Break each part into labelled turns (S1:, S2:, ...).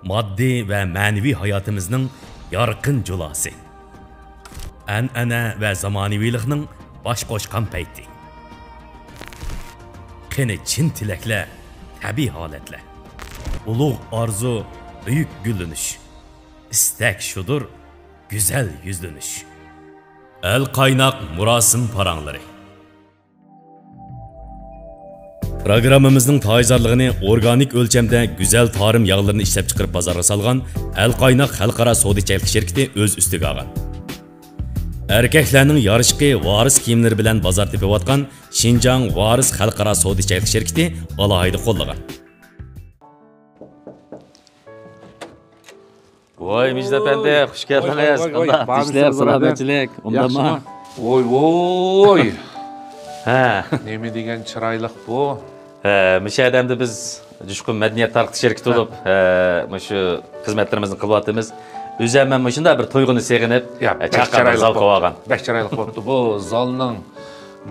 S1: maddi və mənəvi həyatımızın yarqın julası. Ənənə və zamanıvilikning baş qoşqan payti. Qeni chin tilaklar, tabiiy holatlar. Ulug' arzu, buyuk gullanish. İstak şudur, güzel yüzleniş. El kaynak murasim paranları. Programımızın tayizarlığını organik ölçemde güzel tarım yağlarını işlep çıkarıp pazara salgan El Kaynak Xalqaro Savdo-sotiq şirketi öz üstüge algan. Erkeklerinin yarışqı varis kiyimleri bilen bazar tepivatkan Şinjan Varis Xalqaro Savdo-sotiq şirketi alayida qo'llagan.
S2: Voy Mijda Efendi, xush keldingiz. Tishlar salomatchilik. Undama.
S3: Voy.
S2: Ha,
S3: Neme degan chiroyliq bu?
S2: Misha adamda biz Jushqun madaniyat tarqitish şirketi olup, shu xizmatlarimizni qilyapmiz. O'zim men shunda bir to'yg'ini seg'inib, chaqirib zal qilib olgan.
S3: Bek chiroyliq bo'pti. Bu zalning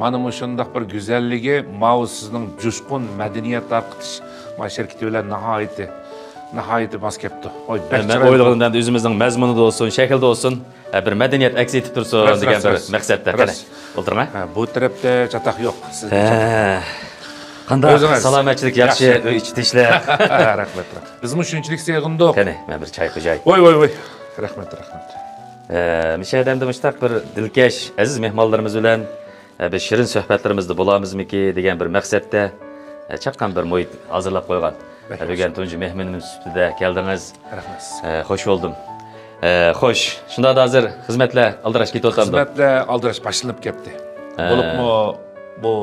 S3: mana shundoq bir go'zalligi, mau sizning Jushqun madaniyat tarqitish şirketi bilan nihoyatda mos kelibdi.
S2: Ben o'ylaganimdan o'zimizning mazmunida olsun, shaklida olsun, bir madaniyat aks etib tursin degan bir maqsadda. Qani, o'tiring.
S3: Bu tarafda chatoq yo'q.
S2: Qanday salomatchilik yaxshi, uy ichi tinchlik.
S3: Rahmat. Bizmi shunchalik seg'indik.
S2: Qani, men bir choy qo'yay.
S3: Voy. Rahmat.
S2: Misha adamda mushtaq bir dilkash aziz mehmonlarimiz bilan bir shirin suhbatlarimizda bo'lamizmiki degan bir maqsadda chaqqan bir muhit hozirlab qo'ygan. Bugun tunji mehmonimiz ustida keldingiz.
S3: Rahmat.
S2: Xo'sh bo'ldim. Xo'sh, shunda hozir xizmatlar aldirash ketyapti.
S3: Xizmatlar aldirash boshlanib ketdi. Bo'libmi bu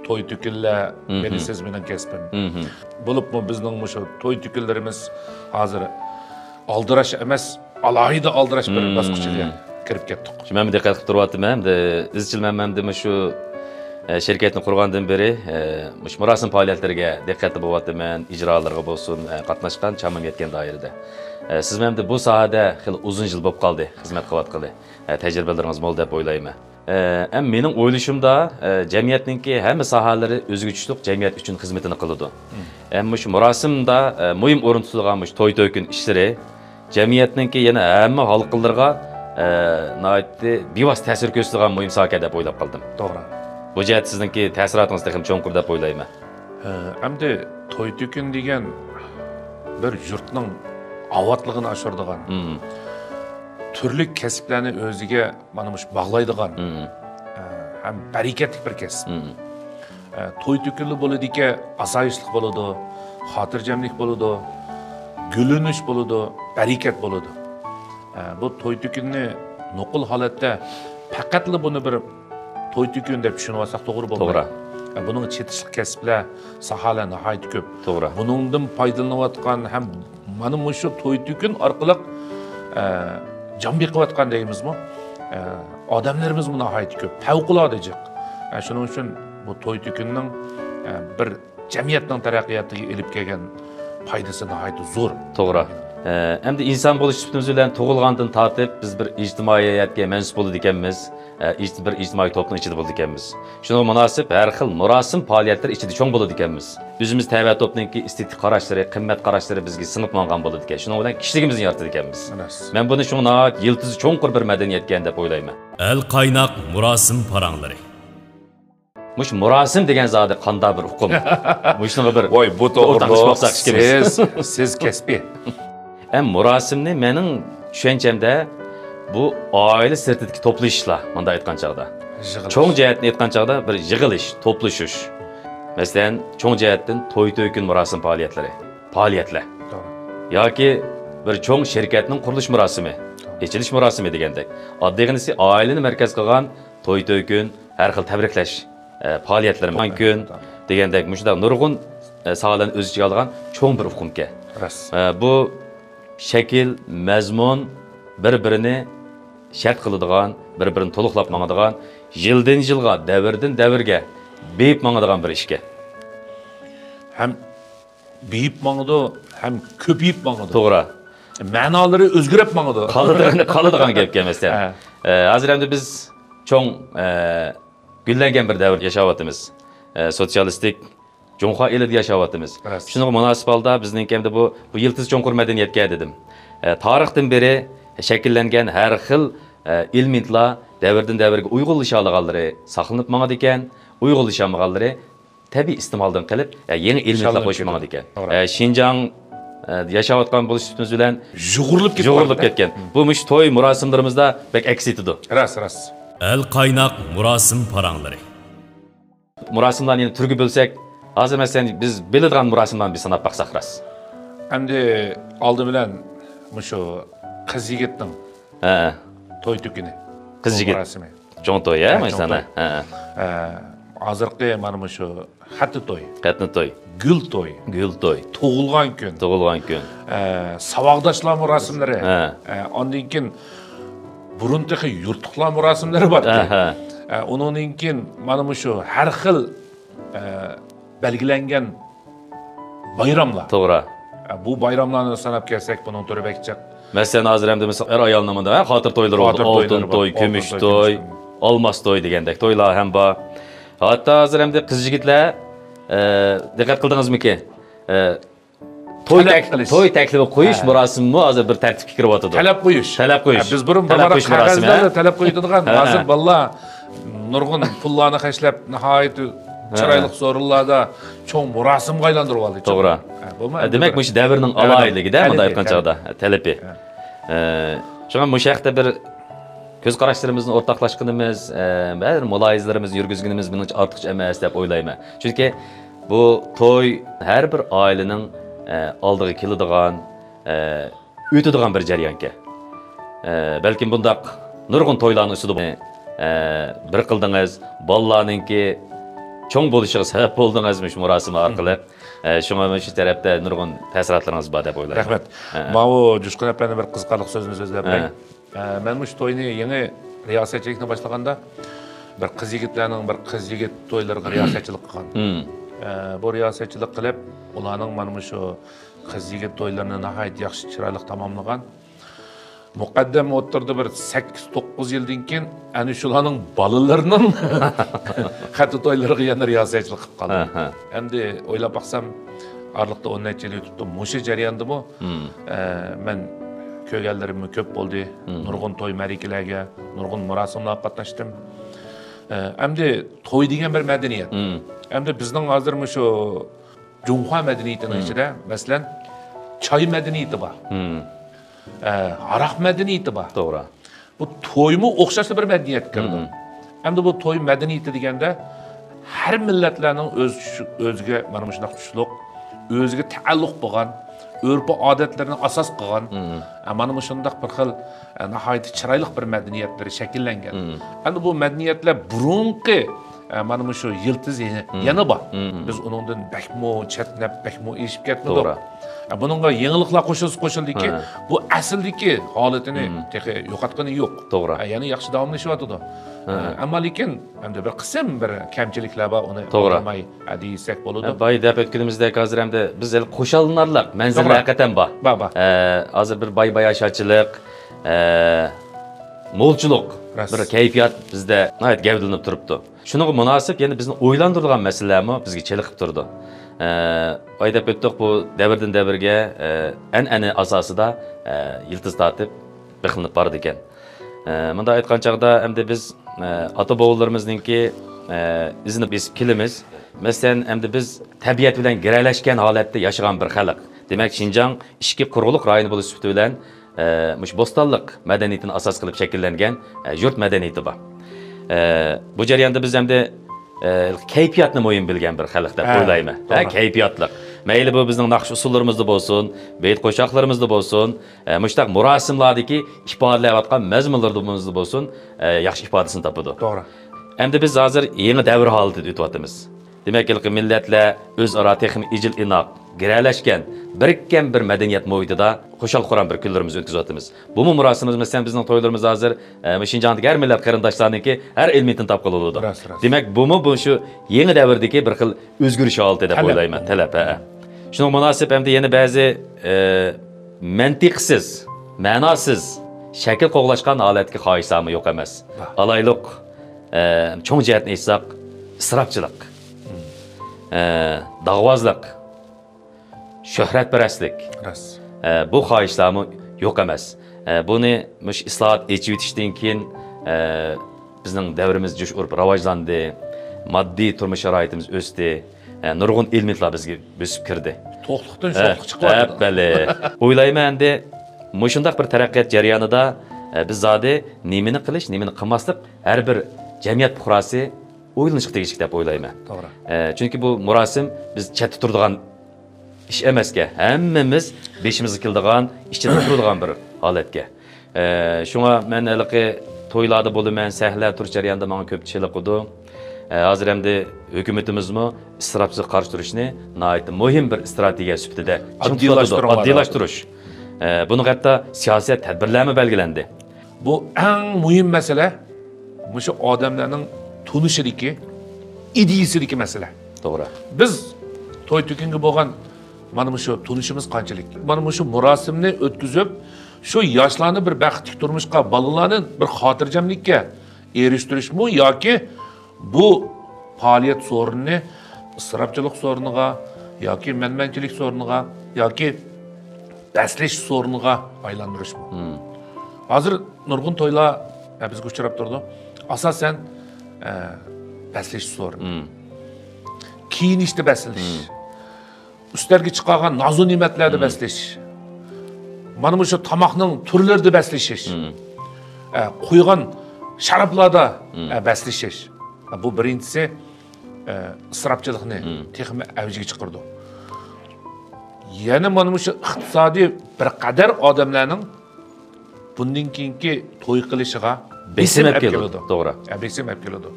S3: to'y to'kinlar meni siz bilan kasbim. Bo'libmi bizning shu to'y to'kinlarimiz hozir aldirash emas, alohida aldirash bir bosqichiga kirib ketdik.
S2: Shu men diqqat qilib turyapman, hamda izchil men shu şirketni qurgandan beri mush murasim faoliyatlariga diqqatli bo'lyapman, ijrolarga bo'lsin, qatnashgan chamam yetgan doirada. Siz men bu sohada xil uzun yil bo'lib qoldi, xizmat qilyapqili. Tajribalaringiz mo'l deb o'ylayman. Mening o'ylashimda jamiyatningki hamma sohalari o'zguchlik jamiyat uchun xizmatini qiladi. Mush murasimda muhim o'rin tutilgan mush to'y to'kin ishlari jamiyatningki yana hamma xalqlarga nihoyatda bevosita ta'sir ko'rsatgan muhim soha deb o'ylab qoldim.
S3: To'g'ri.
S2: Bu jihat sizningki ta'sirotingiz ham cho'nqur deb o'ylayman.
S3: Hamda to'y to'kin degan bir yurtning avotligini oshiradigan. Turli kasblarni o'ziga mana shu bog'laydigan. Ham barakatli bir kasb. To'y to'kinli bo'ladi-ki, asoyishlik bo'ladi, xotirjamlik bo'ladi, gulinish bo'ladi, barakat bo'ladi. Bu to'y to'kinni nuqul holatda faqatli buni bir to'y to'kin deb tushunib olsak to'g'ri bo'lmaydi. To'g'ri. Buning chetishlik kasblar, sohalar nihoyat ko'p.
S2: To'g'ri.
S3: Buningdan foydalanayotgan ham mana shu to'y to'kin orqali jon beqiyotgan deymizmi? Odamlarimiz buni nihoyat ko'p, favqulodda jiq. Shuning uchun bu to'y to'kinning bir jamiyatning taraqqiyotiga elib kelgan foydasi nihoyat zo'r.
S2: To'g'ri. Hamda inson bo'lish sifatimiz bilan tug'ilgandan tortib biz bir ijtimoiyatga mansub bo'ldik ekanmiz, bir ijtimoiy to'pning ichida bo'ldik ekanmiz. Shunga munosib har xil murasim faoliyatlar ichida cho'ng bo'ldik ekanmiz. O'zimiz tayyor to'pningki estetik qarashlari, qimmat qarashlari bizga singib olgan bo'ldi ekan. Shuning bilan kishiligimizni yaratdik ekanmiz. Men buni shunga yiltizi cho'nqur bir madaniyatga deb o'ylayman.
S1: El Kaynak murasim paranları.
S2: Mush murasim degan zodi qanday bir hukm. Mushunga bir
S3: voy bu
S2: to'g'ri.
S3: Siz kasbi.
S2: Murasimni mening tushanchamda bu oila sirtidagi to'plashlar, menda aytgan chaqda. Cho'ng jihatni aytgan chaqda bir yig'ilish, to'plashish. Masalan, cho'ng jihatdan to'y to'kin murasim faoliyatlar. Yoki bir cho'ng shirkatning qurilish murosimi, echilish murosimi degandek. Oddiyginisi oilani markaz qilgan to'y to'kin, har xil tabriklash faoliyatlari mumkin degandek mushunda nurg'un sohalarni o'z ichiga olgan cho'ng bir hukmga. Bu şekil, mazmun bir-birini shart qiladigan, bir-birini to'liqlab mangadigan, yildan yilga, davrdan davrga beyib mangadigan bir ishga.
S3: Ham beyib mangadi, ham ko'payib mangadi.
S2: To'g'ri.
S3: Ma'nolari o'zgarib mangadi.
S2: Qoladigan gapga masalan. Hozir endi biz cho'ng gullangan bir davr yashayapmiz. Sotsialistik Жоңқа елінде yaşayapmiz. Şunun münasip halda bizning hamda bu yıldız çoңqur medeniyetke dedim. Tarixten beri şekillengen her xil ilmintla devirden devirge uyg'unlashalganlari saqlanib mangadi ekan, uyg'unlashamag'anlari tabiiy iste'moldan qilib yangi ilmintla qo'shib mangadi ekan. Xinjiang yaşayotgan bo'lishimiz bilan jug'urilib ketgan. Bu mush to'y murosimlarimizda bek aks etadi.
S3: Ras.
S1: El qaynoq murosim paranglari.
S2: Murosimlarni endi turga bo'lsak, hozir masalan biz biladigan murosimlarni bir sanab baqsaq ras.
S3: Endi oldi bilan mushu qiz yigitning to'y tukini.
S2: Qiz yigit
S3: murosimi.
S2: Cho'ng to'y, maysana.
S3: Hozirgi mana mushu xatni to'y.
S2: Xatni to'y.
S3: Gül to'y. Tug'ilgan kun. Savoqdoshlar murosimlari. Ondan keyin buruntiqi yurtliqlar murosimlari bor. Undan keyin mana mushu har xil belgilangan bayramlar.
S2: To'g'ri.
S3: Bu bayramlarni sanab kelsak, buning turi bekchiq.
S2: Masalan, hozir hamda er ayol nomida xotir to'ylar bo'ldi. Oltin to'y, kumush to'y, olmos to'y degandek to'ylar ham bor. Hatto hozir hamda qiz yigitlar diqqat qildingizmi-ki? To'y taklifi qo'yish murosimi hozir bir tartibga kiryapti.
S3: Talab qo'yish. Biz burun qog'ozlarda talab qo'yadigan, hozir bolalar nurg'un pullarni xashlab nihoyat chiroyli so'rinlarda cho'ng murosimga aylantirib oldi.
S2: To'g'ri. Demak, mush davrning aloyligida bunday aytgan chog'da talabi. Shunga mush haqda bir ko'z qarashlarimizni o'rtoqlashganimiz, bir mulohazlarimizni yurgizganimiz buningcha ortiqcha emas deb o'ylayman. Chunki bu to'y har bir oilaning oldiga keladigan, o'tadigan bir jarayonga. Balkim bundaq nurg'un to'ylarning ustida bir qildingiz, bolalarningki cho'ng bo'lishiga sabab bo'ldingizmi shu murosim orqali. Shunga shu tarafda nurg'un ta'sirotlaringiz bor deb o'ylayman.
S3: Rahmat. Mana Jushqun apani bir qiziqarli so'zini so'zlab beray. Men shu to'yni yangi riyosatchilikni boshlaganda bir qiz yigitlarning bir qiz yigit to'ylariga riyosatchilik qilgan. Bu riyosatchilik qilib, ularning mana shu qiz yigit to'ylarini nihoyat yaxshi chiroyli tamomlagan. Muqaddam o'tirdi bir 8-9 yildan keyin ana shularning bolalarining xatni to'ylariga yana riyosatchilik qilib qoldi. Endi o'ylab baqsam, orliqda 10 necha yil o'tibdi. Mushu jarayondimi? Men ko'rganlarim ko'p bo'ldi. Nurg'un to'y marikalarga, nurg'un murosimlarga qatnashdim. Endi to'y degan bir madaniyat. Endi bizning hozir shu Junxo madaniyatining ichida, masalan, choy madaniyati bor. Aroq madaniyati bor.
S2: To'g'ri.
S3: Bu to'ymi o'xshashli bir madaniyat kirdi. Endi bu to'y madaniyati deganda har millatlarning o'ziga mana shunday tushliq, o'ziga taalluq bo'lgan, urf-odatlarni asos qilgan, mana shunday bir xil nihoyat chiroyli bir madaniyatlar shakllangan. Endi bu madaniyatlar burunqi mana shu yiltiz yana bor. Biz uningdan bakmo chatnab, bakmo eshib ketmadik.
S2: To'g'ri.
S3: Buningga yangiliklar qo'shildiki, bu asldagi holatini texi yo'qotgani yo'q.
S2: To'g'ri.
S3: Ya'ni yaxshi davomlashyapti. Ammo lekin endi bir qism bir kamchiliklar bor, uni
S2: to'g'ri
S3: desak bo'ladi.
S2: Boy deb o'tganimizdek hozir hamda biz qo'shallarlik manzillar haqiqatan bor. Hozir bir boy-boyashachilik, mo'lchilik, bir kayfiyat bizda nihoyat gavdalanib turibdi. Shunga munosib yana bizni o'ylantirgan masalalarmi bizga cheliqib turdi. Aytib o'tdik, bu davrdan davrga an'ana asosida yiltiz tortib biqinib bordi ekan. Bunda aytgan chaqda endi biz ota bobolarimizningki izini besib kelamiz. Masalan, endi biz tabiat bilan giralashgan holatda yashagan bir xalq. Demak, Xinjiang ishki quruqlik rayoni bo'lish sifati bilan mush bo'stonlik madaniyatini asos qilib shakllangan yurt madaniyati bor. Bu jarayonda biz endi kayfiyatni muhim bilgan bir xalq deb o'ylayman. Kayfiyatlik. Mayli bu bizning naqsh usullarimizda bo'lsin, beyt qo'shoqlarimizda bo'lsin, mushtaq murosimlardagi ifodalayotgan mazmunlarimizda bo'lsin, yaxshi ifodasini topadi.
S3: To'g'ri.
S2: Endi biz hozir yangi davr holatida o'tyapmiz. Demak, millatlar o'zaro texnik ijil inoq, giralashgan, birikkan bir madaniyat muhitida qo'shal quran bir kunlarimizni o'tkazyapmiz. Bu murosimimiz masalan bizning to'ylarimiz hozir Xinjiangdagi har millat qarindoshlarniki har ilmiy topib qoladi. Demak, bu shu yangi davrdagi bir xil o'zgarish holati deb o'ylayman, talab. Shunga munosib hamda yana ba'zi mantiqsiz, ma'nosiz shakl qo'g'lashgan holatga xohishsami yo'q emas. Alayliq cho'ng jihatni aytsak, isrofchilik. dağvazlıq, şöhretperestlik,
S3: Ras.
S2: bu xohishlarmi yo'q emas. Buni mush islohot echib o'tishdan keyin bizning davrimiz jo'sh urib rivojlandi, moddiy turmush sharoitimiz o'sdi, nurg'un ilmlar bizga bosib kirdi.
S3: To'qliqdan sho'xliq chiqyapti.
S2: Bəli. O'ylayman endi mushundaq bir taraqqiyot jarayonida biz zodi nimani qilish, nimani qilmaslik har bir jamiyat fuqarosi o'ylanish tegishli deb o'ylayman.
S3: To'g'ri.
S2: Chunki bu murosim biz chetda turadigan ish emasga, hammamiz beshimizga keladigan, ichida turadigan bir holatga. Shunga men haliqi to'ylarda bo'laman, sahlar turish jarayonida menga ko'pchilik qildi. Hozir hamda hukumatimizmi isrofga qarshi turishni nihoyat muhim bir strategiya sifatida oddiylashtirish. Buni hatto siyosiy tadbirlarmi belgilandi.
S3: Bu eng muhim masala mushu odamlarning tunishidagi, ideyasidagi masala.
S2: To'g'ri.
S3: Biz to'y to'kinga bo'lgan mana shu tunishimiz qanchalik? Mana shu murosimni o'tkazib, shu yoshlarni bir baxtli turmushga, bolalarni bir xotirjamlikka erishtirishmi yoki bu faoliyat sorunini isrofchilik soruniga yoki manmanchilik soruniga yoki daslish soruniga aylantirishmi? Hozir nurg'un to'ylar bizga uchrab turdi. Asosan daslish soruni. Kiyinishda basilish. Üstlerge çıkan nazu nimetlerde besleş. Manım şu tamakның türlerde besleşiş. Koygan şaraplarda besleşiş. Bu birincisi ısrapçılıkını texmi avjiga chiqirdi. Yana manım şu iqtisodiy bir qadar odamlarning bundan keyingi to'y qilishiga
S2: besim olib keldi. To'g'ri.
S3: Besim olib keldi.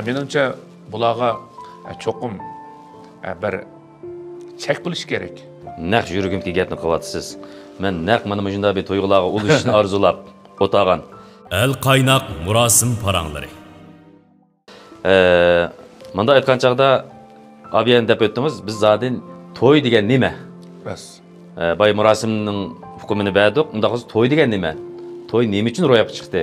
S3: Menimcha bularga cho'qim bir çek buluş gerek.
S2: Naq yurgimki gapni qilyapsiz. Men naq mana shunday bir to'ylarga olishni arzulab o'tagan.
S1: El qaynoq murosim paranglari.
S2: Manda aytgan chaqda abiyan deb o'tdingiz, biz zadin to'y degan nima?
S3: Bas.
S2: Bay murosimning hukmini berdik. Unda to'y degan nima? To'y nima uchun ro'yobga chiqdi?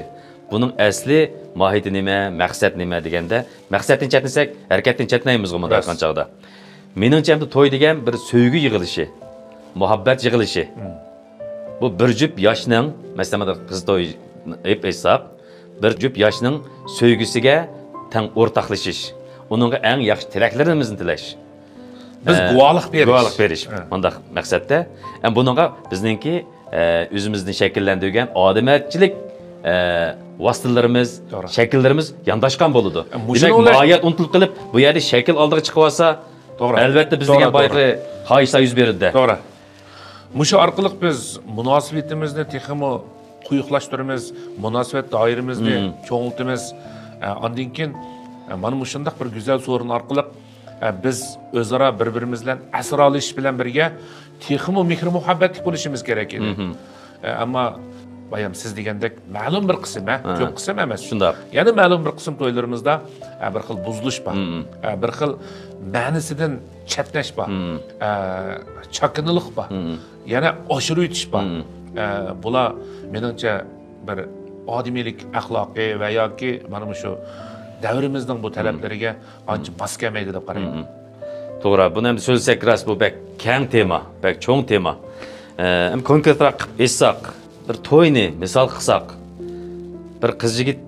S2: Buning asli mohiyati nima, maqsad nima deganda, maqsaddan chatnasak, harakatdan chatnaymiz manda aytgan chaqda. Meningcha to'y degan bir sevgi yig'ilishi, muhabbat yig'ilishi. Bu bir jup yoshning, masalan, qiz to'y hesab, bir jup yoshning sevgisiga teng o'rtaqlashish, uningga eng yaxshi tilaklarimizni tilash.
S3: Biz guvohlik
S2: berish. Bundaq maqsadda, buningga bizningki o'zimizni shakllantirgan odamiyatchilik vositalarimiz, shakllarimiz yondashgan bo'ladi. Demak, mohiyat unutilib qilib, bu yerda shakl oldiga chiqib olsa, to'g'ri. Albatta bizga boyqi xohishlar yuz berdi.
S3: To'g'ri. Mushu orqali biz munosabatimizni texmi quyuqlashtiramiz, munosabat doiramizni cho'ngiltimiz. Ondan keyin mana shunday bir go'zal so'rin orqali biz o'zaro bir-birimiz bilan asr olish bilan birga texmi mehr muhabbatli bo'lishimiz kerak edi. Ammo bayam siz degandek ma'lum bir qism, ko'p qism emas.
S2: Shunday.
S3: Ya'ni ma'lum bir qism to'ylarimizda bir xil buzilish bor. Bir xil ma'nisidan chatnash bor. Chakinilik bor. Yana oshirib o'tish bor. Bular meningcha bir odimiylik axloqiy va yoki mana shu davrimizning bu talablariga ancha mos kelmaydi deb qarayman.
S2: To'g'ri, buni ham so'zsak rost bu bak keng tema, bak cho'ng tema. Konkretroq aytsak, bir to'yni misol qilsak, bir qiz yigit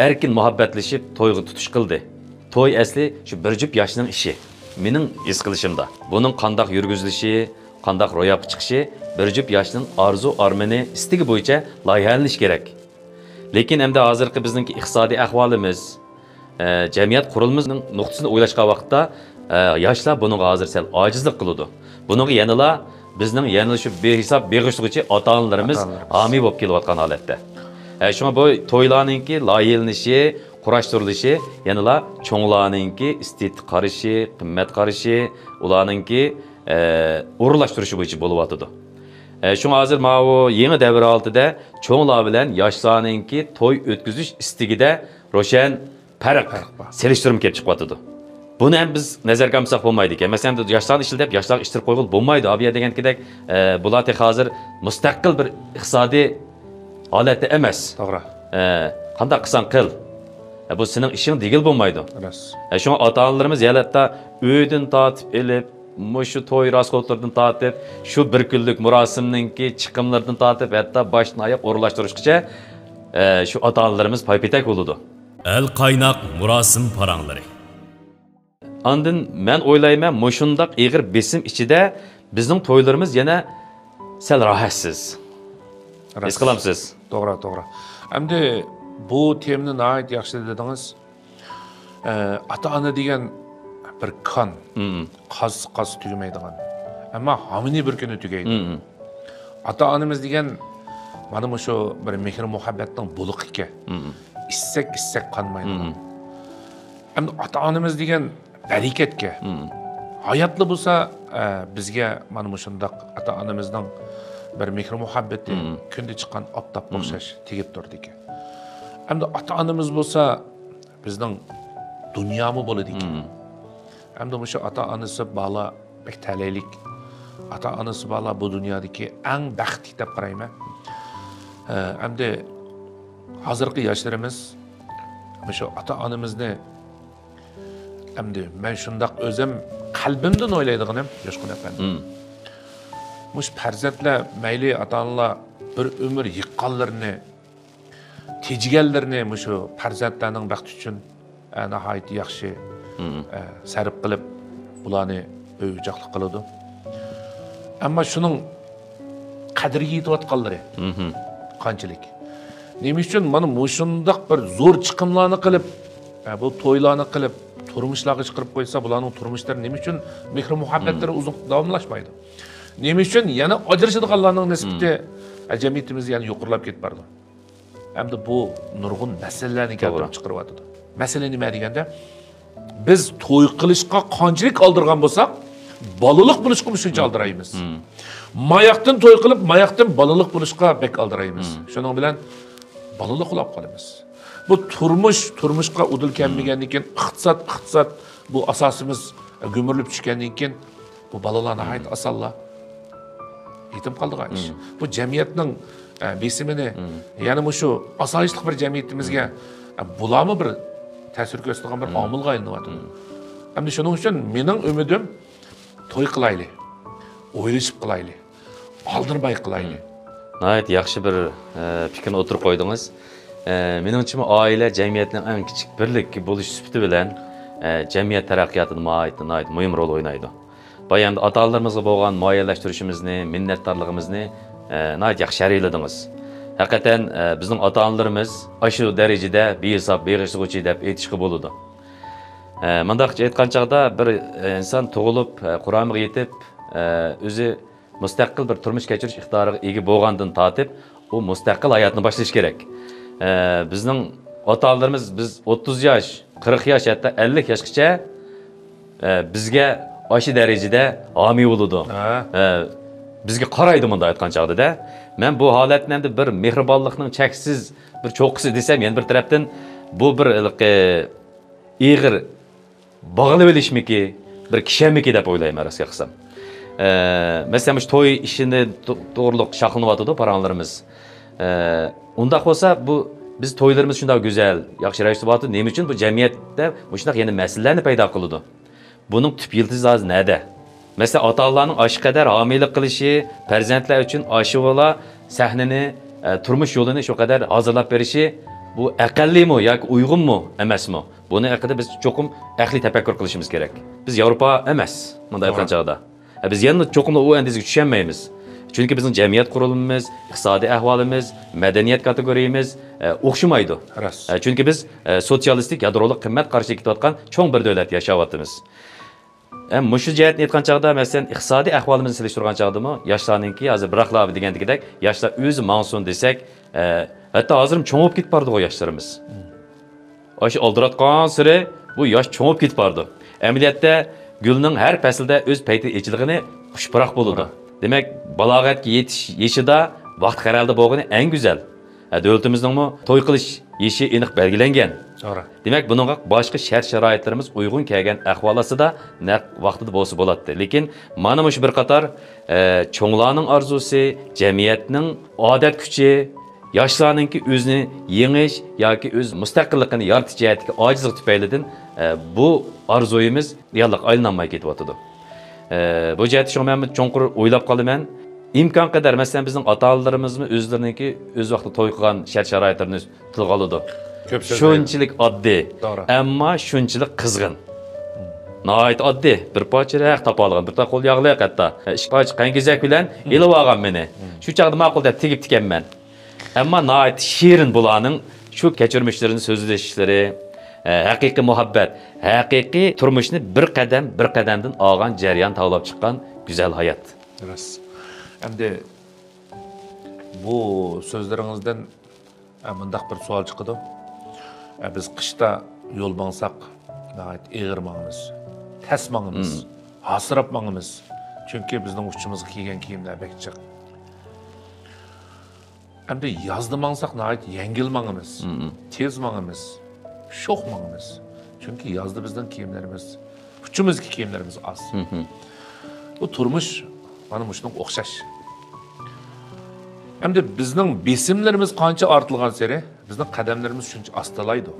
S2: erkin muhabbatlashib to'yga tutish qildi. To'y asli shu bir jup yoshning ishi. Mening his qilishimda. Buning qandoq yurgizilishi, qandoq ro'yobga chiqishi bir jup yoshning orzu armani istigi bo'yicha loyihalanish kerak. Lekin endi hozirgi bizningki iqtisodiy ahvolimiz, jamiyat qurilmasining nuqtasini o'ylashgan vaqtda yoshlar bunga hozir sal ojizlik qiladi. Bunga yanala bizning yana shu behisob beg'ishlig'ichi ota-onalarimiz homiy bo'lib kelayotgan holatda. Shunga bu to'ylarningki loyihalanishi, qurashtirilishi yanala cho'nglarningki estetik qarashi, qimmat qarashi, ularningki o'rinlashtirishi bo'yicha bo'lyotdi. Shunga hozir mana yangi davr oldida cho'nglar bilan yoshlarningki to'y o'tkazish istigida ro'shan farq selishtirib kelib chiqyapti. Buni ham biz nazarga olsak bo'lmaydi ekan. Masalan, yoshlarni ishlatib, yoshlarga ishtirib qo'yib bo'lmaydi. Abiya degandek, bular hozir mustaqil bir iqtisodiy holatda emas.
S3: To'g'ri.
S2: Qanday qilsan qil. Bu sening ishing degil bo'lmaydi.
S3: Ras.
S2: Şuna ata-analarımız yalatda öydün tatip elip, şu toy raskollardan tatip, şu bir günlük murasimninki çıkımlardan tatip, hatta başını ayak orlaştırışçıca şu ata-analarımız paypetek oldu.
S1: El kaynak murasim parangları.
S2: Andın men oylayman, moşundaq eğir besim içide bizning toylarımız yana sel rahatsız. His qilamsiz?
S3: To'g'ri. Endi bu temni nihoyat yaxshi dedingiz. Ata-ona degan bir kon, qaz tugamaydigan. Ammo hamini bir kuni tugaydi. Ata-onamiz degan mana shu bir mehr muhabbatning buluq ekan. Issak qonmaydigan. Endi ata-onamiz degan barakatga. Hayotli bo'lsa, bizga mana shundaq ata-onamizning bir mehr muhabbati kunda chiqqan optop o'xshash tegib turdi ekan. Endi ata-onamiz bo'lsa, bizning dunyomi bo'ladi ekan. Endi o'sha ata-onasi bola bek talaylik. Ata-onasi bola bu dunyodagi eng baxtli deb qarayman. Endi hozirgi yoshlarimiz o'sha ata-onamizni endi men shundaq o'zim qalbimdan o'ylaydiganim Yoshqun efendi. Mush farzandlar mayli ata-onalar bir umr yiqqanlarini, tejiganlarini mushu farzandlarning baxti uchun nihoyat yaxshi sarf qilib ularni o'yjoqlik qiladi. Ammo shuning qadriga yetayotganlari qanchalik. Nima uchun mana mushundaq bir zo'r chiqimlarni qilib, bu to'ylarni qilib, turmushlarga chiqarib qo'ysa, bularning turmushlari nima uchun mehr muhabbatlari uzun davomlashmaydi? Nima uchun yana ajrashadiganlarning nisbati jamiyatimiz yana yuqorilab ketib bordi. Hamda bu nurg'un masalalarni keltirib chiqaryapti. Masala nima deganda, biz to'y qilishga qanchalik oldirgan bo'lsak, balaliq bo'lishga shuncha oldiraymiz. Mayoqdan to'y qilib, mayoqdan balaliq bo'lishga bek oldiraymiz. Shuning bilan balaliq qilib qolamiz. Bu turmushga udil kelmagandan keyin iqtisod bu asosimiz gumurlib tushgandan keyin bu balalarni hayot asonlar yetim qoldigan ish. Bu jamiyatning besimini, ya'ni shu osoyishlik bir jamiyatimizga bularmi bir ta'sir ko'rsatgan bir omilga aylanadi. Endi shuning uchun mening umidim to'y qilayli, o'ylashib qilayli, oldirmay qilayli.
S2: Nihoyat yaxshi bir fikrni o'tirib qo'ydingiz. Menimcha oila jamiyatning eng kichik birlik bo'lish sifati bilan jamiyat taraqqiyotida nihoyat muhim rol o'ynaydi. Bayanda ata-onalarimizga bo'lgan muayyanlashtirishimizni, minnatdorligimizni nihoyat yaxshi sharhladingiz. Haqiqatan bizning ata-onalarimiz shu darajada behisob, beg'ishlig'uchi deb aytishga bo'ladi. Mundaqcha aytgan chaqda bir inson tug'ilib, Qur'onga yetib, o'zi mustaqil bir turmush kechirish iqtidoriga ega bo'lgandan tortib, u mustaqil hayotni boshlash kerak. Bizning ota-onalarimiz biz 30 yosh, 40 yosh, hatto 50 yoshgacha bizga aşı darajada homiy bo'ladi. Bizga qaraydi bunda aytgan chaqda. Men bu holatni endi bir mehribonlikning cheksiz bir cho'qqisi desam, yana bir tarafdan bu bir ig'ir bog'lab olishmiki, bir kishamiki deb o'ylayman rasga qilsam. Masalan, to'y ishini to'g'riliq shaqlanyapti paranlarimiz. Unda bo'lsa bu biz to'ylarimiz shunday go'zal, yaxshi ravishda nima uchun bu jamiyatda shunday yana masalalarni paydo qiladi. Buning tüp yıldızı az nerede? Mesela ata-onalarning aşı kadar hamilelik qilishi, farzandlar uchun aşı ola sahnini, turmush yo'lini shu kadar hazırlab berishi bu aqallimi yoki uyg'unmi emasmi? Buni haqida biz cho'qim aqliy tafakkur qilishimiz kerak. Biz Yevropa emas, bunday aytgan chog'da. Biz yana cho'qim u andizga tushunmaymiz. Chunki bizning jamiyat qurilmamiz, iqtisodiy ahvolimiz, madaniyat kategoriyamiz o'xshamaydi. Chunki biz sotsialistik yadrolik qimmat qarshi ketayotgan cho'ng bir davlat yashayapmiz. Mushu jihatni aytgan chog'da, masalan, iqtisodiy ahvolimizni solishtirgan chog'dami, yoshlarningki hozir biroqlar degandek, yoshlar o'zi mansun desak, hatto hozir cho'ngib ketib bordi o yoshlarimiz. Osh oldiratgan siri bu yosh cho'ngib ketib bordi. Amaliyotda gulning har faslda o'z payti echiligini xushbiroq bo'ladi. Demak, balog'atga yetish yeshida vaqt qaraldi bo'lgani eng go'zal. Davlatimizning to'y qilish yeshi aniq belgilangan. To'g'ri. Demak, buningga boshqa shart-sharoitlarimiz uyg'un kelgan ahvol ostida naq vaqtida bo'lsa bo'ladi. Lekin mana shu bir qator cho'nglarning orzusi, jamiyatning odat kuchi, yoshlarninki o'zini yengish yoki o'z mustaqilligini yaratish jihatidagi ojizlik tufaylidan bu orzuyimiz reallik aylanmay ketyapti. Bu jihatda shu men cho'nqur o'ylab qolaman. İmkan qadar masalan bizning ota-onalarimizmi o'zlariniki o'z vaqtida to'y qilgan shart-sharoitlarni tilga oladi. Shunchalik oddiy, ammo shunchalik qizg'in. Nəhayət oddiy, bir parça rəq tapalığın, bir ta qo'l yağlı hətta. İki parça qangizak bilan elib olgan meni. Shu chaqda ma'qul deb tegib tikanman. Ammo nəhayət şirin bularning shu kechirmishlarini so'zlashishlari, haqiqiy muhabbat, haqiqiy turmushni bir qadamdan olgan jarayon tavlab chiqqan go'zal hayot.
S3: Ras. Endi bu so'zlaringizdan mundaq bir savol chiqdi. Biz qishda yo'l mangsaq, nəhayət eg'ir mangimiz, tas mangimiz, hasirab mangimiz. Chunki bizning uchimizga kiygan kiyimlar bekchiq. Endi yozda mangsak nəhayət yengil mangimiz, tez mangimiz, sho'x mangimiz. Chunki yozda bizning kiyimlarimiz, uchimizga kiyimlarimiz az. Bu turmush mana shunga o'xshash. Endi bizning besimlarimiz qancha ortilgan sari, bizning qadamlarimiz shuncha astalaydi.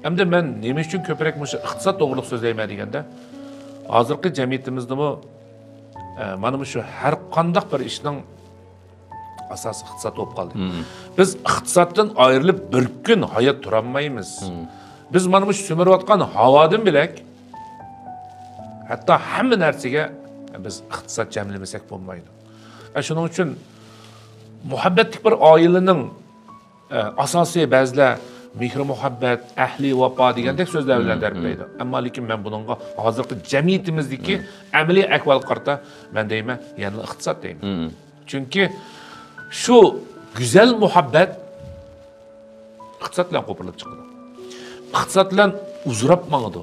S3: Endi men nima uchun ko'proq mushu iqtisod to'g'riliq so'zlayman deganda, hozirgi jamiyatimizdami mana shu har qanday bir ishning asosi iqtisod bo'lib qoldi. Biz iqtisoddan ayrilib bir kun hayot turolmaymiz. Biz mana shu so'mirayotgan havodan bilak, hatto hamma narsaga biz iqtisod jamlamasak bo'lmaydi. Shuning uchun muhabbatlik bir oilaning asosiy ba'zilar mehr muhabbat, ahli vafo degandek so'zlar bilan ta'riflaydi. Ammo lekin men buningga hozirgi jamiyatimizdagi amaliy ahvol qarta men deyman, yana iqtisod deyman. Chunki shu go'zal muhabbat iqtisod bilan qo'pirilib chiqdi. Iqtisod bilan uzrab mangdi.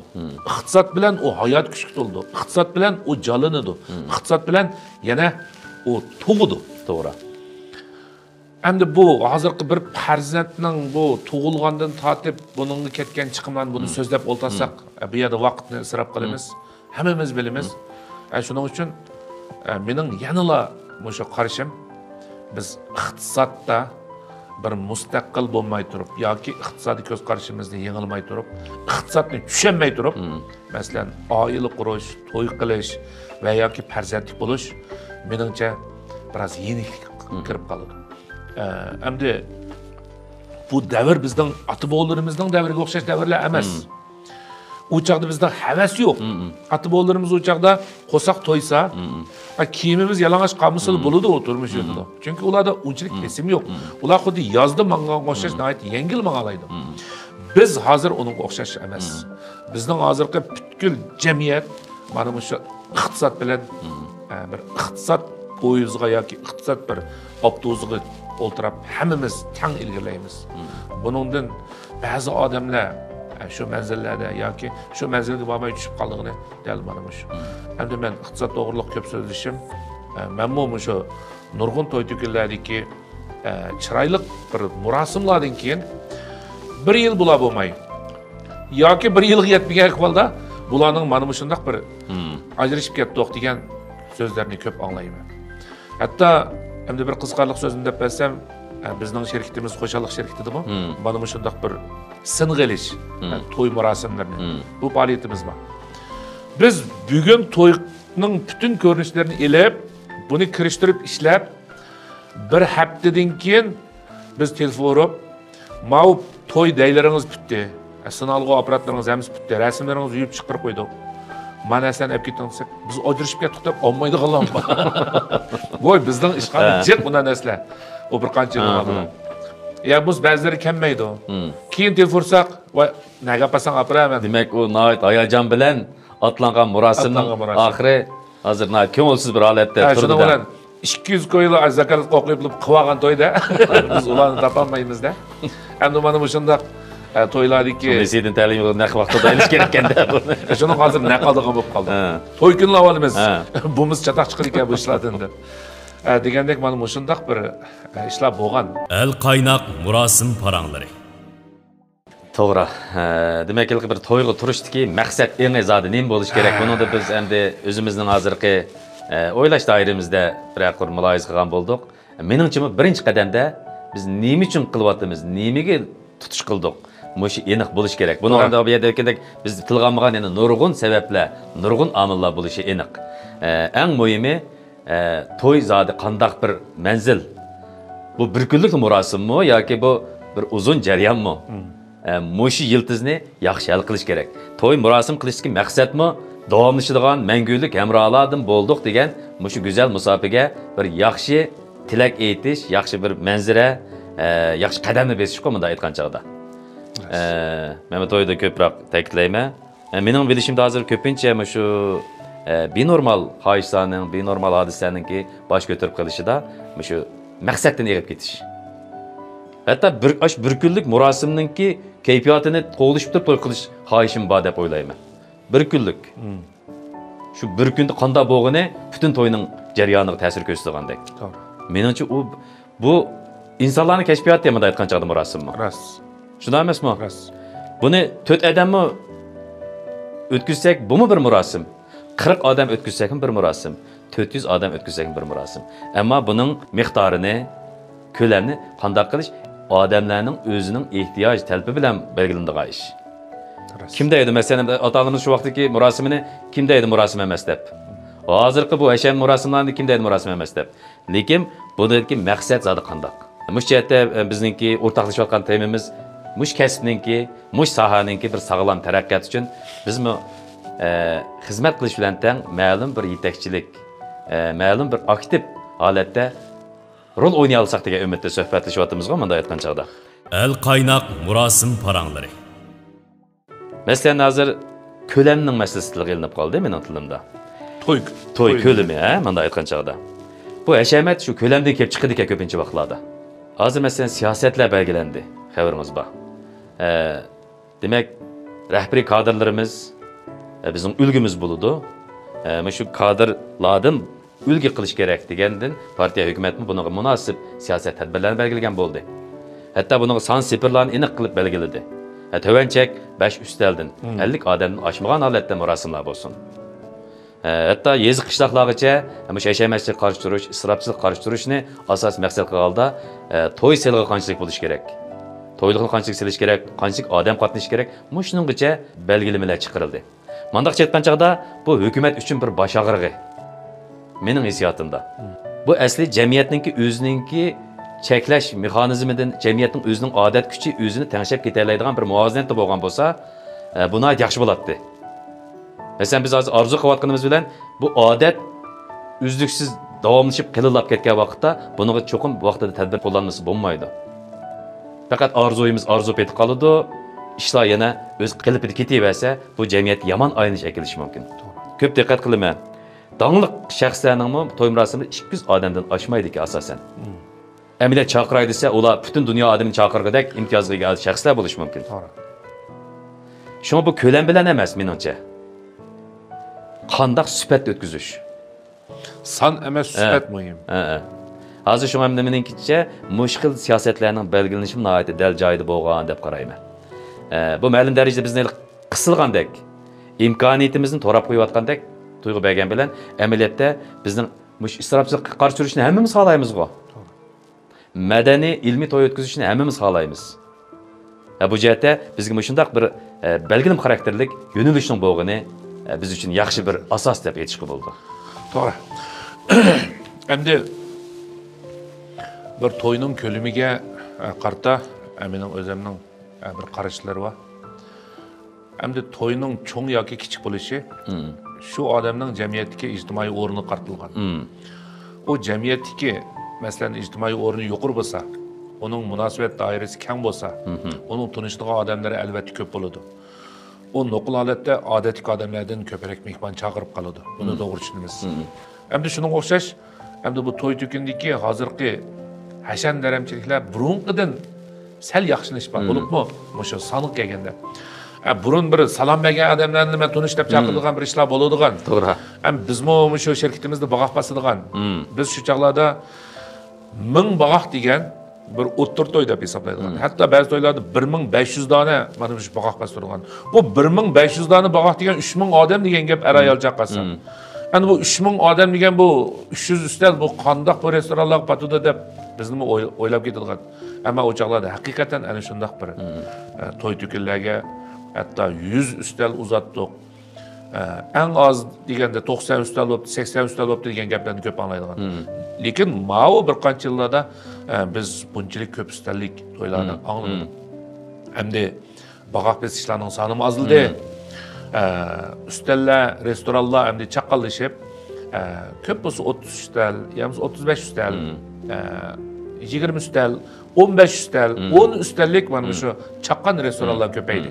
S3: Iqtisod bilan u hayot kuchli bo'ldi. Iqtisod bilan u jolanadi. Iqtisod bilan yana u tug'di. To'g'ri. Endi bu hozirgi bir farzandning bu tug'ilgandan tortib buningga ketgan chiqimlarni buni so'zlab o'ltasak, bu yerda vaqtni isrof qilamiz. Hammamiz bilamiz. Shuning uchun mening yanala o'sha qarashim biz iqtisodda bir mustaqil bo'lmay turib yoki iqtisodiy ko'z qarashimizni yengilmay turib, iqtisodni tushunmay turib, masalan, oila qurish, to'y qilish va yoki farzandlik bo'lish meningcha biroz yenilik kirib qoladi. Endi bu davr bizning ota-bobolarimizning davriga o'xshash davrlar emas. U chaqda bizda havas yo'q. Ota-bobolarimiz u chaqda qo'saq to'ysa, kiyimimiz yalang'och qamisi bo'ladi u turmush yo'lida. Chunki ularda unchalik kesim yo'q. Ular xuddi yozda manganga o'xshash nihoyat yengil mangalaydi. Biz hozir uningga o'xshash emas. Bizning hozirgi butkul jamiyat mana shu iqtisod bilan bir iqtisod poyizga yoki iqtisod bir avtobusiga o'ltirib hammamiz tang ilgirlaymiz. Buningdan ba'zi odamlar shu manzillarda yoki shu manzilga bormay tushib qoldigini dal mana shu. Endi men iqtisod to'g'riliq ko'p so'zlashim, men shu nurg'un to'y to'kinlardagi chiroyli bir murosimlardan keyin bir yil bular bo'lmay yoki bir yilga yetmagan ahvolda bularning mana shunday bir ajrashib ketdi degan so'zlarni ko'p anglayman. Hatto endi bir qiziqarli so'zini deb bersam, bizning shirkatimiz qo'shaloq shirkatidimi? Mana shunday bir sing'ilish, to'y marosimlarini bu faoliyatimiz bor. Biz bugun to'yning butun ko'rinishlarini elib, buni kirishtirib ishlab, bir haftadan keyin biz telefon urib, "Mau to'y daylaringiz bitdi. Sinalg'u apparatlaringiz hammasi bitdi. Rasmlaringizni yuvib chiqarib qo'ydik. Mana sen olib keting desek, biz ajrashib ketdik deb olmaydiganlar bor. Voy, bizning ishqani jiq bunday narsalar. O bir qancha bo'ladi. Ya biz ba'zilari kelmaydi. Keyin telefon ursak, voy, nega pasang aparaman.
S2: Demak, u nihoyat hayajon bilan otlangan murosimning oxiri hozir nihoyat ko'ngilsiz bir holatda turdi.
S3: Shuning bilan 200 ko'ylar zakarat qo'yib qilgan to'yda biz ularni topolmaymiz-da. Endi mana shunday to'ylardagi
S2: Prezident ta'limiga naq vaqtida aylish kerak ekanda buni.
S3: Shuni hozir naqadigan bo'lib qoldi. To'y kunlar olamiz. Bumuz chataq chiqdi ekan bu ishlardan deb. Degandek mana shunday bir ishlar bo'lgan.
S1: El qaynoq murosim paranglari.
S2: To'g'ri. Demak, bir to'yga turishdiki maqsad eng azodi nima bo'lish kerak? Buni da biz endi o'zimizning hozirgi o'ylash doiramizda bir aqr muloyiza qilgan bo'ldik. Meningcha birinchi qadamda biz nima uchun qilyapmiz, nimaga tutish qildik, mushi aniq bo'lish kerak. Buni ham bu yerda aytgandek biz tilga olmagan yana nurg'un sabablar, nurg'un omillar bo'lishi aniq. Eng muhimi to'y zodi qandaq bir manzil. Bu bir kunlik murosimmi yoki bu bir uzun jarayonmi? Mushi yildizni yaxshi hal qilish kerak. To'y murosim qilishning maqsadmi davomlashadigan mangulik hamrohlardan bo'ldik degan mushu go'zal musofaga bir yaxshi tilak aytish, yaxshi bir manzara, yaxshi qadamni bosish qo'mida aytgan chog'da. Men to'yda ko'proq ta'kidlayman. Mening bilishimda hozir ko'pincha mushu benormal xohishlarning, benormal hodisalarningki bosh ko'tarib qilishida mushu maqsaddan erib ketish. Hatta bir kunlik murosimningki kayfiyatini qo'lishib turib to'y qilish xohishim bor deb o'ylayman. Bir kunlik. Shu bir kunda qanday bo'lgani butun to'yning jarayoniga ta'sir ko'rsatgandek. To'g'ri. Menimcha bu insonlarning kashfiyoti deb aytgan chog'da murosimmi? Ras. Shunday emasmi? Ras. Buni 4 odammi o'tkazsak, bumi bir murosim. 40 odam o'tkazsak ham bir murosim. 400 odam o'tkazsak ham bir murosim. Ammo buning miqdorini, ko'lamini qanday qilish odamlarning o'zining ehtiyoj talbi bilan belgilanadigan ish. Kim deydi masalan ota-onamiz shu vaqtdagi murosimini kim deydi murosim emas deb. Hozirgi bu asham murosimlarni kim deydi murosim emas deb. Lekin buniki maqsad zodi qandoq. Mush jihatda bizningki o'rtoqlashayotgan temamiz mush kasbninki, mush sohaninki bir sog'lom taraqqiyot uchun bizmi xizmat qilish bilan teng ma'lum bir yetakchilik, ma'lum bir aktiv holatda rol o'ynay olsak degan umidda suhbatlashyapmizga menda aytgan chog'da.
S1: El qaynoq murosim paranglari.
S2: Masalan hozir ko'lamning masalasi tilga ilinib qoldi mening tilimda. To'y ko'lami, menda aytgan chog'da. Bu hashamat shu ko'lamdan kelib chiqadi ekan ko'pincha vaqtlarda. Hozir masalan siyosatlar belgilandi, xabarimiz bor. Demak, rahbariy kadrlarimiz bizning ulgimiz bo'ladi. Shu kadrlardan ulgi qilish kerak degandan partiya hukumatmi bunga munosib siyosat tadbirlarini belgilagan bo'ldi. Hatto buning son sifirlarni aniq qilib belgiladi. Tovanchak 5 ustaldan 50 odamdan oshmagan holatda murosimlar bo'lsin. Hatto yezi qishloqlargacha hashamatchilik qarshi turish, isrofchilik qarshi turishni asos maqsad qilganda to'y selga qanchalik bo'lish kerak. To'ylikni qanchalik selish kerak, qanchalik odam qatnashish kerak, shuninggacha belgilamalar chiqarildi. Mandaqcha aytgan chog'da bu hukumat uchun bir bosh og'rig'i. Mening hissiyotimda. Bu asli jamiyatningki o'zininki cheklash mexanizmidan jamiyatning o'zining odat kuchi o'zini tengshab ketalaydigan bir muvozanatda bo'lgan bo'lsa, buni yaxshi bo'ladi. Masalan biz hozir orzu qilayotganimiz bilan bu odat uzluksiz davomlashib qililib ketgan vaqtda buniga cho'qim vaqtida tadbir qo'llanmasi bo'lmaydi. Faqat orzuyimiz arzu etib qoladi, ishlar yana o'z qilibida ketaversa, bu jamiyat yomon aylanish akilishi mumkin. Ko'p diqqat qilaman. Dangliq shaxslarning to'y murosimi 200 odamdan oshmaydi ki asosan. Əməliyat çağıray desə, ular bütün dünya adamını çağırgıdak imtiyazlı gəldi şəxslər buluş mümkün. Şuna bu köləm bilən emas menimcə. Qandaq sübət ötküzüş.
S3: San emas sübət mühim.
S2: Hazır şuna meningizcə müşkil siyasətlərinin belgilenişi nəhayət dəl joyida bolğan deb qarayman. Bu məlum dərəcədə bizning qısılğandək, imkaniyyətimizin torab qoyuyatqandək tuyğu bəgən bilən əməliyyatda bizning müş isrofchilikqa qarşı turishni hammamiz xohlaymiz-ku. Madaniy, ilmiy to'y o'tkazishni hammamiz xohlaymiz. Bu jihatda bizga shunday bir belgilim xarakterlik yo'nalishning bo'lgani biz uchun yaxshi bir asos deb aytishga bo'ldi.
S3: To'g'ri. Endi bir to'yning ko'lamiga qarta mening o'zimning bir qarashlari bor. Endi to'yning cho'ng yoki kichik bo'lishi shu odamning jamiyatdagi ijtimoiy o'rni qartilgan. O jamiyatdagi masalan ijtimoiy o'rni yuqori bo'lsa, uning munosabat doirasi keng bo'lsa, uning tunishdigan odamlari albatta ko'p bo'ladi. O nuqul holatda odatdagi odamlardan ko'proq mehmon chaqirib qoladi. Buni to'g'ri tushunamiz. Endi shuning o'xshash, endi bu to'y to'kindagi hozirgi hashan daramchiliklar burunqidan sal yaxshilanish bor bo'libmi? O'sha soniq kelganda. Burun bir salom bergan odamlarni men tunishlab chaqiradigan bir ishlar bo'ladigan.
S2: To'g'ri.
S3: Bizmo shu shirkatimizda bag'aq basadigan. Biz shu chaqlarda 1000 bag'aq degan bir o'ttir to'y deb hisoblaydigan. Hatto ba'zi to'ylarda 1500 dona mana shu bag'aq basadigan. Bu 1500 dona bag'aq degan 3000 odam degan gap arayol chaqasa. Endi bu 3000 odam degan bu 300 ustal bu qandoq bu restoranlar patudi deb bizni o'ylab ketadigan. Ammo o'choqlarda haqiqatan ana shundoq bir to'y to'kinlarga hatto 100 ustal uzatdik. Eng oz deganda 90 ustal bo'lib, 80 ustal bo'lib degan gaplarni ko'p anglaydigan. Lekin ma'o bir qancha yillarda biz bunchalik ko'p ustallik to'ylarni angladik. Endi bag'oq besishlarning soni ozildi. Ustallar, restoranlar endi chaqallashib, ko'p bo'lsa 30 ustal, yoki 35 ustal, 20 ustal, 15 ustal, 10 ustallik mana shu chaqqan restoranlar ko'paydi.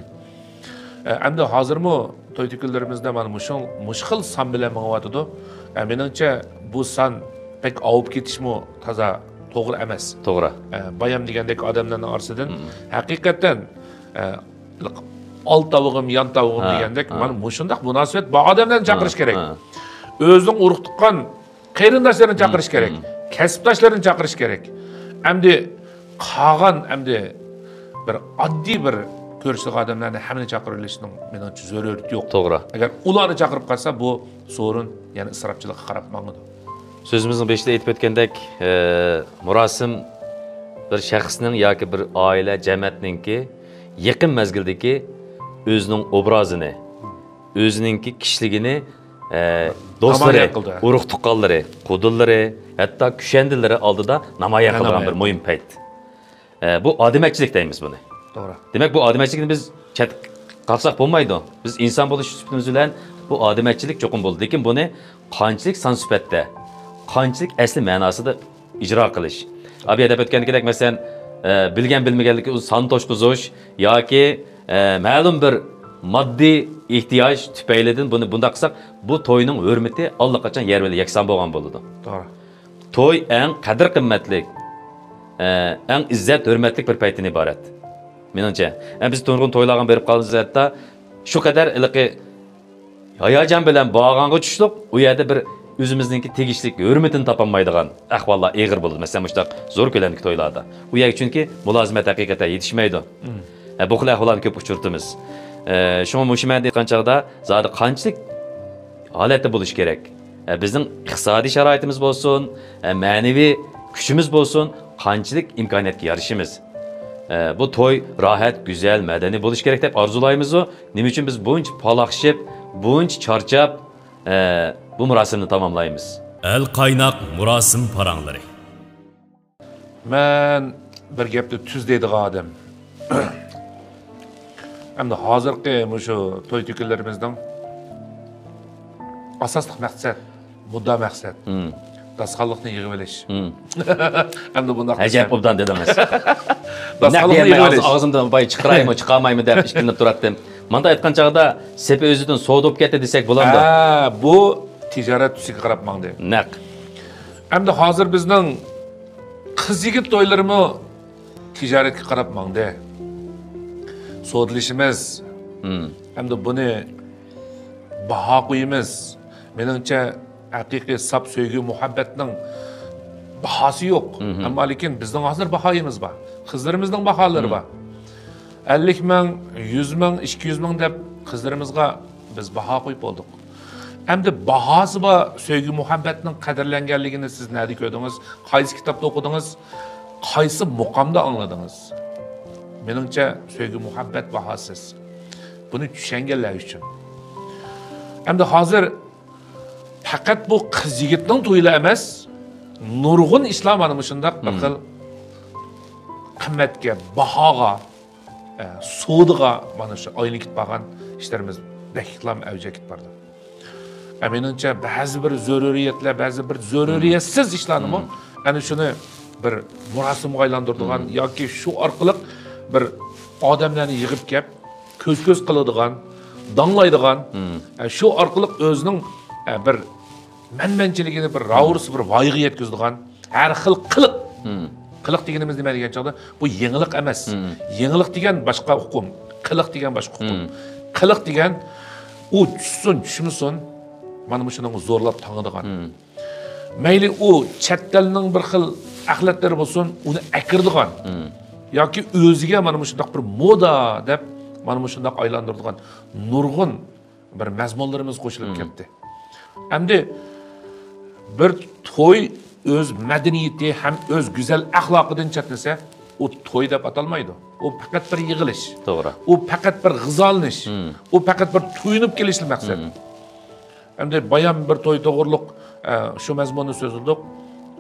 S3: Endi hozirmi to'y to'kinlarimizda mana shu mushkil son bilan mang'yotidi. Menimcha bu son pek ovib ketishmi toza to'g'ri emas.
S2: To'g'ri.
S3: Bayam degandek odamlarning orasidan haqiqatan ol tavug'im, yon tavug'im degandek mana shundoq munosabat bor odamlarni chaqirish kerak. O'zining urug' tuqqan qarindoshlarini chaqirish kerak. Kasbdoshlarini chaqirish kerak. Endi qolgan endi bir oddiy bir ko'rishli odamlarni hamma chaqirilishning menimcha zarurati yo'q.
S2: To'g'ri.
S3: Agar ularni chaqirib qolsa bu so'rin, ya'ni isrofchilikqa qarab mangadi.
S2: Sözümüzün beşte aytib o'tgandek, murosim bir shaxsning yoki bir oila jamiyatninki yaqin mezgildagi o'zining obrazini, o'zininki kishiligini do'stlari, urug' tuqqanlari, qudullari, hatto kushandilari oldida namoyon qilgan bir muhim payt. Bu odimakchilik deymiz buni.
S3: To'g'ri.
S2: Demak, bu odimakchilikni biz chat qalsak bo'lmaydi. Biz inson bo'lish sifatimiz bilan bu odimakchilik cho'qim bo'ldi. Lekin buni qanchalik son sifatda, qanchalik asli ma'nosida ijro qilish. Abi deb o'tgandek, masalan, bilgan bilmaganlikka son to'shqizish yoki ma'lum bir moddiy ehtiyoj tufaylidan buni bunda qilsak, bu to'yning hurmati allaqachon yerli yakson bo'lgan bo'ladi.
S3: To'g'ri.
S2: To'y eng qadr qimmatli, eng izzat hurmatli bir paytdan iborat. Menimcha, biz to'g'ri to'ylarga berib qolamiz hatto shu qadar iliqi hayajon bilan bog'onga tushdik, u yerda bir o'zimizningki tegishli hurmatini topolmaydigan ahvollar eg'ir bo'ldi. Masalan, mushtaq zo'r ko'lamli to'ylarda. U yer chunki mulozimat haqiqatan yetishmaydi. Bu xil ahvollarni ko'p uchirtimiz. Shunga mushman deyotgan chaqda zodi qanchalik holatda bo'lish kerak. Bizning iqtisodiy sharoitimiz bo'lsin, ma'naviy kuchimiz bo'lsin, qanchalik imkoniyatga yarashimiz. Bu to'y rohat, go'zal, madaniy bo'lish kerak deb orzulaymiz. Nima uchun biz buncha paloqshib, buncha charchab bu murosimni tamomlaymiz.
S1: El qaynoq murosim paranglari.
S3: Men bir gapni tuz deydigan odam. Endi hozirgi shu to'y to'kinlarimizning asosli maqsad, mudda maqsad. Dasxonlikni yig'ib olish. Endi bunday
S2: Ajab obdan dedingiz.
S3: Dasxonlikni yig'ib olish.
S2: Og'zimdan boy chiqaraymi, chiqarmaymi deb ishkilinib turardim. Manda aytgan chaqda sepi o'zidan sovdib ketdi desak bo'lamdi.
S3: Bu tijorat tusiga qarab mangdi.
S2: Naq.
S3: Endi hozir bizning qiz yigit to'ylarimi tijoratga qarab mangdi. Sodlishimiz. Endi buni baho qo'yimiz. Menimcha haqiqiy sap sevgi muhabbatning bahosi yo'q. Ammo lekin bizning hozir bahoyimiz bor. Qizlarimizning baholari bor. 50 ming, 100 ming, 200 ming deb qizlarimizga biz baho qo'yib oldik. Endi bahosi bor sevgi muhabbatning qadrlanganligini siz nima ko'rdingiz? Qaysi kitobda o'qidingiz? Qaysi muqomda angladingiz? Menimcha sevgi muhabbat bahosiz. Buni tushunganlar uchun. Endi hozir faqat bu qiz yigitning to'ylar emas, nurg'un islom mana shunday bir xil qimmatga, bahoga, suvdiga mana shu oylik ketgan ishlarimiz beklam avja ketib bordi. Menimcha ba'zi bir zaruriyatlar, ba'zi bir zaruriyatsiz ishlarni ana shuni bir murosimga aylantiradigan yoki shu orqali bir odamlarni yig'ib kelib ko'z qiladigan, danglaydigan, shu orqali o'zining bir manmanchiligini bir ravursi bir voyaga yetkazadigan har xil qiliq deganimiz nima degan chog'da bu yangilik emas. Yangilik degan boshqa hukm, qiliq degan boshqa hukm. Qiliq degan u tushmasin, mana shuni zo'rlab tangadigan. Mayli u chattalning bir xil axlatlari bo'lsin, uni akirdigan. Yoki o'ziga mana shunday bir moda deb mana shunday aylantiradigan nurg'un bir mazmunlarimiz qo'shilib ketdi. Endi bir to'y o'z madaniyati ham o'z go'zal axloqidan chatnasa, u to'y deb atalmaydi. U faqat bir yig'ilish.
S2: To'g'ri.
S3: U faqat bir g'izolanish. U faqat bir to'yinib kelishli maqsad. Endi bayan bir to'y to'g'riliq shu mazmunni so'zildik.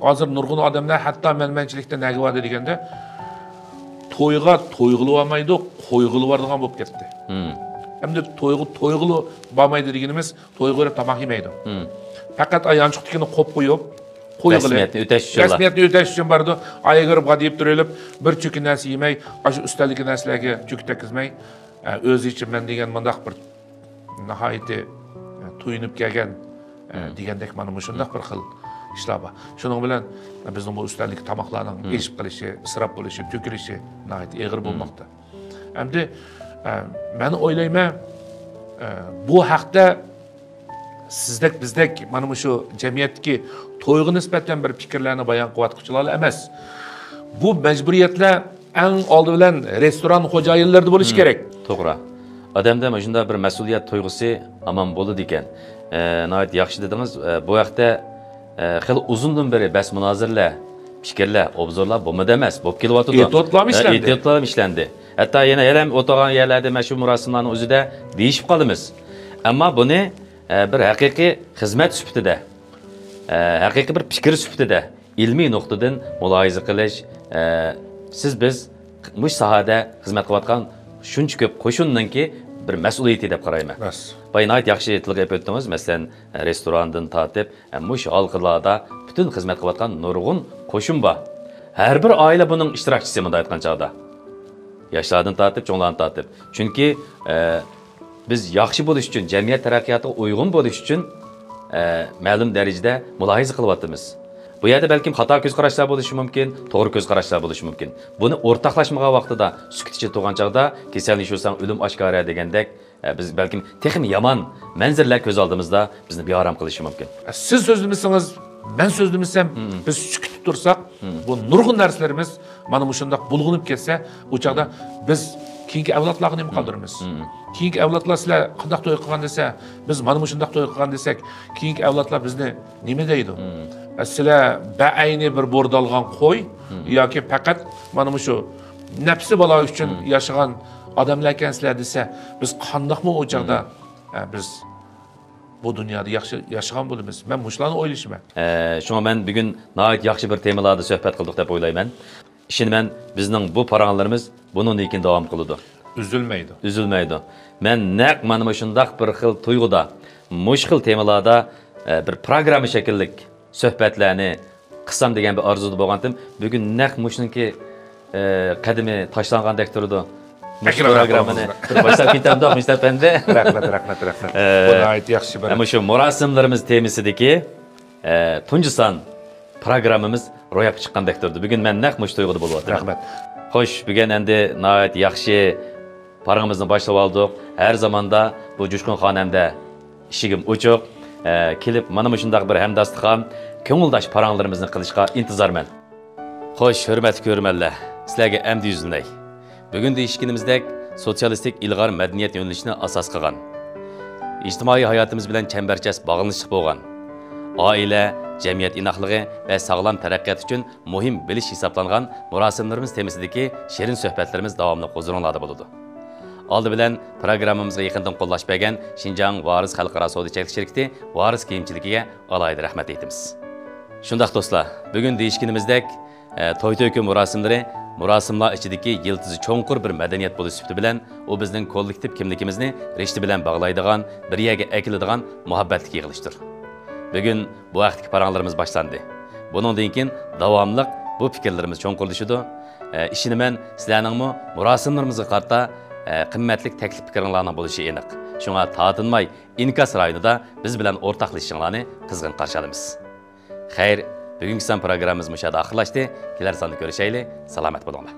S3: Hozir nurg'un odamlar hatto menmanchilikda nega va'da deganda to'yga to'yg'ilib olmaydi, qo'yg'ilib boradigan bo'lib ketdi. Endi to'yg'i to'yg'ilib bormaydi deganimiz to'yg'irib tamoq yemaydi. Faqat ayanchiqligini qo'yib qo'yib
S2: Rasmiyatni o'tash uchun.
S3: Rasmiyatni o'tash uchun bordi. Ayg'irib gadib turib, bir chüki narsa yemay, shu ustaldagi narsalarga chüki tekizmay, o'zi uchun men degan mundaq bir nihoyatda to'yinib kelgan degandek mana shunday bir xil ishlar bor. Shuning bilan bizning bu ustaldagi tomoqlarning eshib qilishi, isrof bo'lishi, to'kilishi nihoyat og'ir bo'lmoqda. Endi men o'ylayman, bu haqda sizdek bizdek mana shu jamiyatdagi to'yga nisbatan bir fikrlarni bayon qilayotuvchilar emas. Bu majburiyatlar eng oldi bilan restoran xo'jayinlarida bo'lishi kerak.
S2: To'g'ri. Odamda mana shunday bir mas'uliyat tuyg'usi aman bo'ladi ekan. Nihoyat yaxshi dedingiz. Bu vaqtda xil uzundan beri bas munozirlar, fikrlar, obzorlar bo'lmadi emas, bo'lib kelyapti. Ehtiyotlar ishlandi. Hatto yana ham o'tirgan yerlarda mana shu murosimlarning o'zida deyishib qolamiz. Ammo buni bir haqiqiy xizmat sifatida, haqiqiy bir fikr sifatida, ilmiy nuqtadan mulohaza qilish, biz bu sohada xizmat qilayotgan shuncha ko'p qo'shinninki bir mas'uliyati deb qarayman. Bayonot yaxshi tilga o'tdingiz, masalan, restorandan tortib, mush halqalarda butun xizmat qilayotgan nurg'un qo'shin bor. Har bir oila buning ishtirokchisi bunday aytgan chog'da. Yoshlardan tortib, cho'nglardan tortib. Chunki biz yaxshi bo'lish uchun, jamiyat taraqqiyotiga uyg'un bo'lish uchun ma'lum darajada mulohaza qilyapmiz. Bu yerda balkim xato ko'z qarashlar bo'lishi mumkin, to'g'ri ko'z qarashlar bo'lishi mumkin. Buni o'rtoqlashmagan vaqtida, sukut ichida turgan chog'da kasallanishsang o'lim oshkora degandek, biz balkim texnik yomon manzarlar ko'z oldimizda bizni beorom qilishi mumkin.
S3: Siz so'zlimisangiz, men so'zlimisam, biz sukut tursak, bu nurg'un narsalarimiz mana shunday bulg'unib ketsa, u chog'da biz keyingi avlodlarga nima qoldiramiz? Keyingi avlodlar sizlar qanday to'y qilgan desa, biz mana shunday to'y qilgan desak, keyingi avlodlar bizni nima deydi? Sizlar ba'ayni bir bo'rdalgan qo'y yoki faqat mana shu nafsi bola uchun yashagan odamlar ekansizlar desa, biz qandoqmi o chog'da biz bu dunyoda yaxshi yashagan bo'lamiz. Men mushlarni o'ylashman.
S2: Shunga men bugun nihoyat yaxshi bir temalarda suhbat qildik deb o'ylayman. Ishonman, bizning bu paranglarimiz bundan keyin davom qiladi. Üzülmaydi. Men naq mana shundaq bir xil tuyg'uda, mushkil temalarda bir programma shakllik suhbatlarni qilsam degan bir orzuda bo'lgandim. Bugun naq mushniki qadimi tashlangandek turdi. Programmani boshlab ketamdoq mustaqbanda.
S3: Rahmat. Bulayt yaxshi bir.
S2: Mana shu murosimlarimiz temisidagi tunji son programmamiz ro'yobga chiqqandek turdi. Bugun men naq mush tuyg'uda bo'lyapman.
S3: Rahmat.
S2: Xo'sh, bugun endi nihoyat yaxshi parangimizni boshlab oldik. Har zamonda bu Jo'shqin xonamda ishigim ochiq. Kelib mana shundaq bir hamdostlik ham ko'ngildosh paranglarimizni qilishga intizorman. Xo'sh, hurmatli ko'rmanlar, sizlarga amdi yuzlanay. Bugun deyishganimizdek sotsialistik ilg'or madaniyat yo'nalishini asos qilgan, ijtimoiy hayotimiz bilan chambarchas bog'lanishib bo'lgan, oila, jamiyat inoqligi va sog'lom taraqqiyot uchun muhim bilish hisoblangan murosimlarimiz temisidagi shirin suhbatlarimiz davomli huzuringlarda bo'ladi. Oldi bilan programmamizga yaqindan qo'llash bergan Xinjiang Varis xalqaro savdo-ichkilik shirkati Varis kiyimchiligiga alohida rahmat aytamiz. Shundaq do'stlar, bugun deyishganimizdek to'y-to'yki murosimlar ichidagi yildizi cho'nqur bir madaniyat bo'lish sifati bilan u bizning kollektiv kimligimizni rishti bilan bog'laydigan, bir yerga akiladigan muhabbatli yig'ilishdir. Bugun bu vaqtdagi paranglarimiz boshlandi. Buningdan keyin davomli bu fikrlarimiz cho'nqurlashadi. Ishinaman, sizlarning murosimlarimizga qarta qimmatli taklif fikirlarning bo'lishi aniq. Shunga tatinmay inkas rayonida biz bilan o'rtoqlashishinglarni qizg'in qarshi olamiz. Xayr, bugungi son programmamiz mushada oxirlashdi. Kelar sonda ko'rishaylik. Salomat bo'linglar.